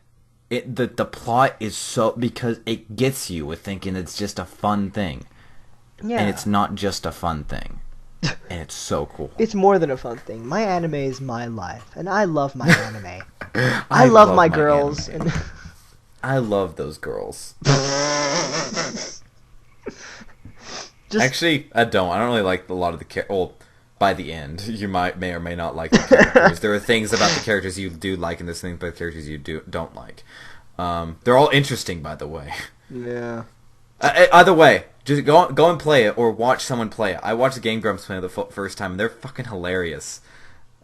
The plot is so because it gets you with thinking it's just a fun thing, Yeah. and it's not just a fun thing, and it's so cool. It's more than a fun thing. My anime is my life, and I love my anime. I love my girls. Anime. And I love those girls. Actually, I don't. I don't really like a lot of the characters. Well, by the end, you may or may not like the characters. There are things about the characters you do like, and there's things about the characters you don't like. They're all interesting, by the way. yeah. Either way, just go and play it, or watch someone play it. I watched the Game Grumps play it the first time, and they're fucking hilarious.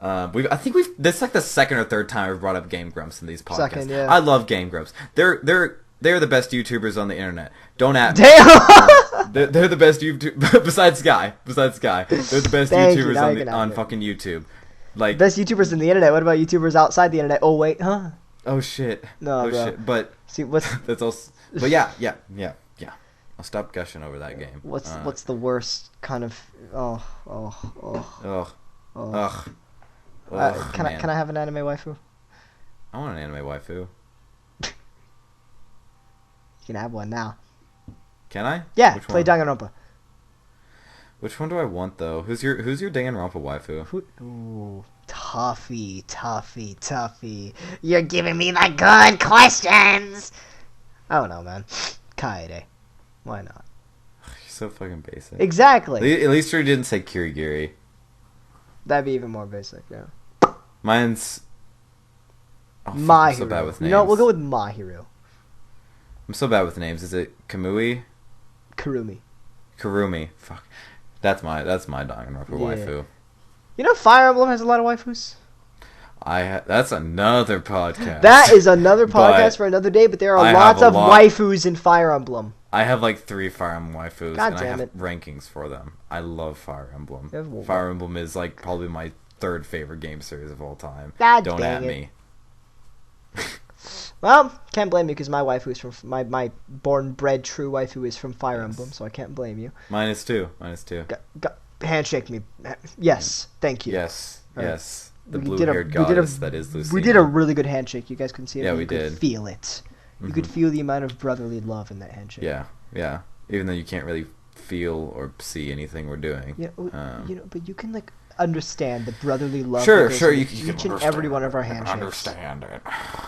This is like the second or third time I've brought up Game Grumps in these podcasts. Second, yeah. I love Game Grumps. They're the best YouTubers on the internet. Don't at me. Damn! They're the best YouTubers besides Sky. They're the best Thank you, YouTubers now you can have on it. fucking YouTube. Like Best YouTubers in the internet. What about YouTubers outside the internet? Oh, wait, huh? oh shit. No, oh bro. shit. But See, what's that's also. But yeah. I'll stop gushing over that game. what's the worst kind of... Oh. Ugh. Ugh. Can I have an anime waifu? I want an anime waifu. You can have one now. Can I? Yeah, Which play one? Danganronpa. Which one do I want though? Who's your Danganronpa waifu? Ooh, toughy. You're giving me the good questions. I don't know, man. Kaede. Why not? You're so fucking basic. Exactly. At least you didn't say Kirigiri. That'd be even more basic, yeah. Mine's. Oh, fuck, Mahiro. I'm so bad with names. No, we'll go with Mahiro. I'm so bad with names. Is it Kamui? Kurumi. Kurumi. Fuck. That's my Danganronpa waifu. You know Fire Emblem has a lot of waifus? That's another podcast. That is another podcast But for another day, but there are I lots have of a lot- waifus in Fire Emblem. I have like 3 Fire Emblem waifus, God and I damn have it. rankings for them. I love Fire Emblem. You have- Fire Emblem is like probably my 3rd favorite game series of all time. God Don't dang at it. me. Well, can't blame you because my waifu is from my born-bred true waifu is from Fire Emblem, so I can't blame you. Mine is 2. Handshake me. Yes, thank you. Yes. Alright. Yes. The We did a- blue-haired we did a- goddess that is Lucy. We did a really good handshake. You guys couldn't see it. Yeah, but we you could did. feel it. You could feel the amount of brotherly love in that handshake. Yeah. Even though you can't really feel or see anything we're doing. Yeah, but you can like understand the brotherly love. Sure, that goes sure. with You each can and every one of our handshakes. understand it.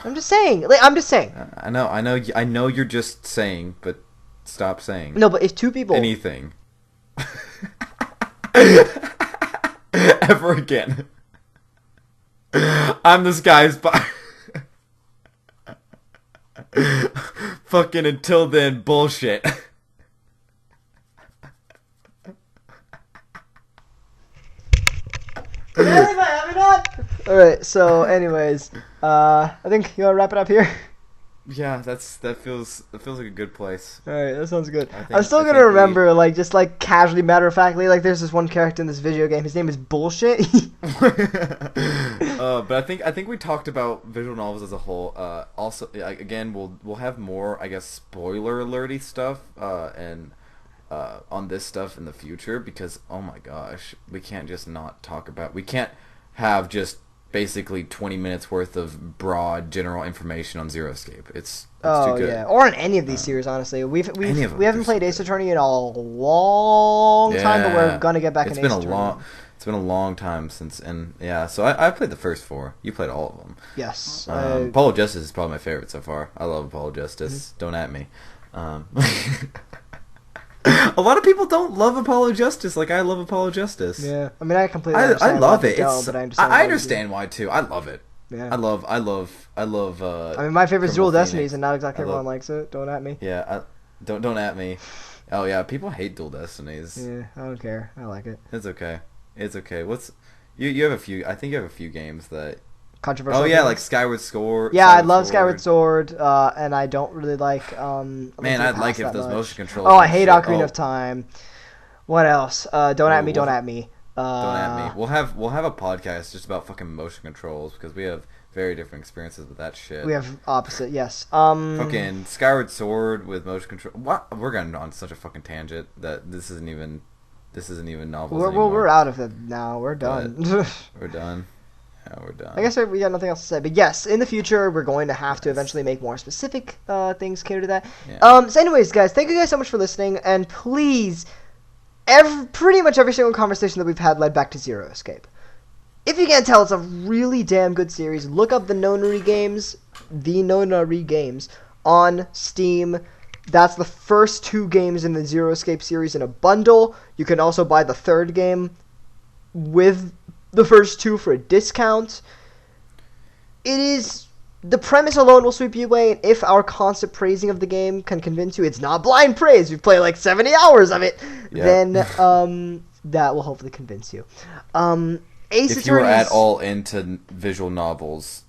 I'm just saying. Like, I'm just saying. I know. You're just saying, but stop saying. No, but if two people. Anything. Ever again. I'm the SkySpyer. Fucking until then, bullshit. Alright, so anyways, I think you wanna wrap it up here? Yeah, that feels like a good place. Alright, that sounds good. I think- I'm still I gonna think we- remember, like, just like casually, matter of factly, like there's this one character in this video game, his name is Bullshit. But I think we talked about visual novels as a whole. Also, again, we'll have more, I guess, spoiler alerty stuff, and on this stuff in the future because oh my gosh, we can't just not talk about. We can't have just basically 20 minutes worth of broad general information on Zero Escape. It's Oh too good. yeah, or in any of these series, honestly. We Any of them, haven't they're played so Ace good. Attorney in a long time, but we're gonna get back in Ace Attorney. It's been a long time since, and yeah. So I played the first 4. You played all of them. Yes. Apollo Justice is probably my favorite so far. I love Apollo Justice. Don't at me. A lot of people don't love Apollo Justice like I love Apollo Justice. Yeah, I mean, I completely I understand love why it. they don't, It's, but I understand. I why understand why too. I love it. Yeah. I love. I mean, my favorite is Criminal Dual Destinies, Phoenix. and not exactly I love- everyone likes it. Don't at me. Yeah, don't at me. Oh yeah, people hate Dual Destinies. Yeah, I don't care. I like it. It's okay. It's okay. What's you have a few? I think you have a few games that. Controversial. Oh yeah, things. like Skyward Sword. Yeah, I love Skyward Sword, and I don't really like. Man, Link I'd like Past if that those much. motion controls. Oh, I and hate shit. Ocarina Oh, of Time. What else? Don't at me. Don't at me. Don't at me. We'll have a podcast just about fucking motion controls because we have very different experiences with that shit. We have opposite. Yes. Fucking Skyward Sword with motion control. What? We're going on such a fucking tangent that this isn't even novels anymore. We're out of it now. We're done. We're done. Yeah, we're done. I guess we got nothing else to say. But yes, in the future, we're going to have to eventually make more specific things cater to that. Yeah. So anyways, guys, thank you guys so much for listening. And please, pretty much every single conversation that we've had led back to Zero Escape. If you can't tell, it's a really damn good series. Look up the Nonary games on Steam. That's the first 2 games in the Zero Escape series in a bundle. You can also buy the 3rd game with the first 2 for a discount. It is... The premise alone will sweep you away, and if our constant praising of the game can convince you it's not blind praise, you've played like 70 hours of it, then that will hopefully convince you. Ace if you are Attorney at all into visual novels,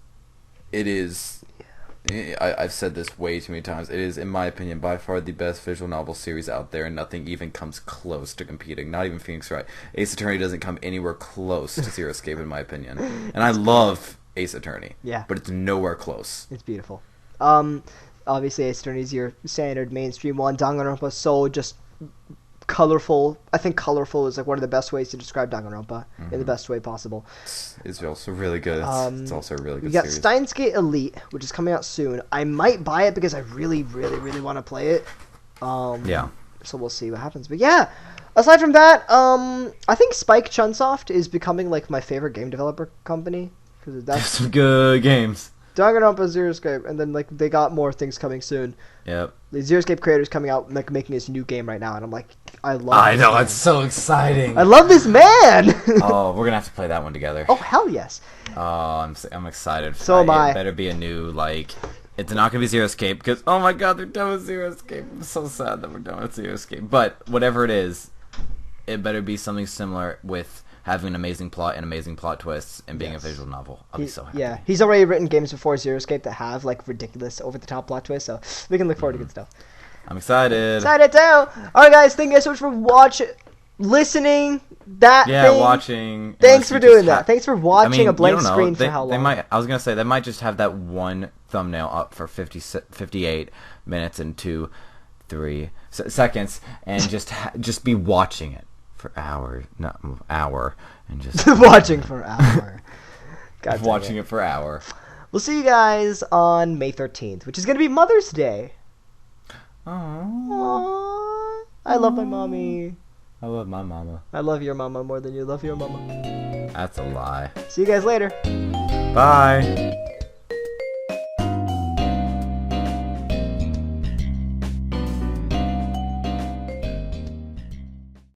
it is... I've said this way too many times. It is, in my opinion, by far the best visual novel series out there, and nothing even comes close to competing. Not even Phoenix Wright. Ace Attorney doesn't come anywhere close to Zero Escape, in my opinion. And I love Ace Attorney. Yeah. But it's nowhere close. It's beautiful. Obviously, Ace Attorney is your standard mainstream one. Danganronpa is so just colorful. I think colorful is like one of the best ways to describe Danganronpa in the best way possible. It's also really good. It's also a really good We got series. Steins Gate Elite, which is coming out soon. I might buy it because I really, really, really want to play it. Yeah. So we'll see what happens. But yeah, aside from that, I think Spike Chunsoft is becoming like my favorite game developer company because that's Some good games. Danganronpa, Zero Escape, and then like they got more things coming soon. Yep. The Zero Escape creators coming out like making this new game right now, and I'm like, I love. I this know, man. it's so exciting. I love this man. Oh, we're gonna have to play that one together. Oh hell yes. Oh, I'm excited. So am I. It better be a new, like... It's not going to be Zero Escape, because, oh my god, they're done with Zero Escape. I'm so sad that we're done with Zero Escape. But, whatever it is, it better be something similar with having an amazing plot and amazing plot twists and being a visual novel. I'll be so happy. Yeah, he's already written games before Zero Escape that have like ridiculous, over-the-top plot twists, so we can look forward to good stuff. I'm excited. Excited too! Alright guys, thank you guys so much for listening, thing. Watching. Thanks for doing that. Thanks for watching a blank you don't know. screen for They how long. I was going to say, they might just have that one thumbnail up for 58 minutes and 3 seconds and just be watching it for hour, and just watching for an hour. God watching it for an hour. We'll see you guys on May 13th, which is going to be Mother's Day. Aww. I love my mommy. I love my mama. I love your mama more than you love your mama. That's a lie. See you guys later. Bye.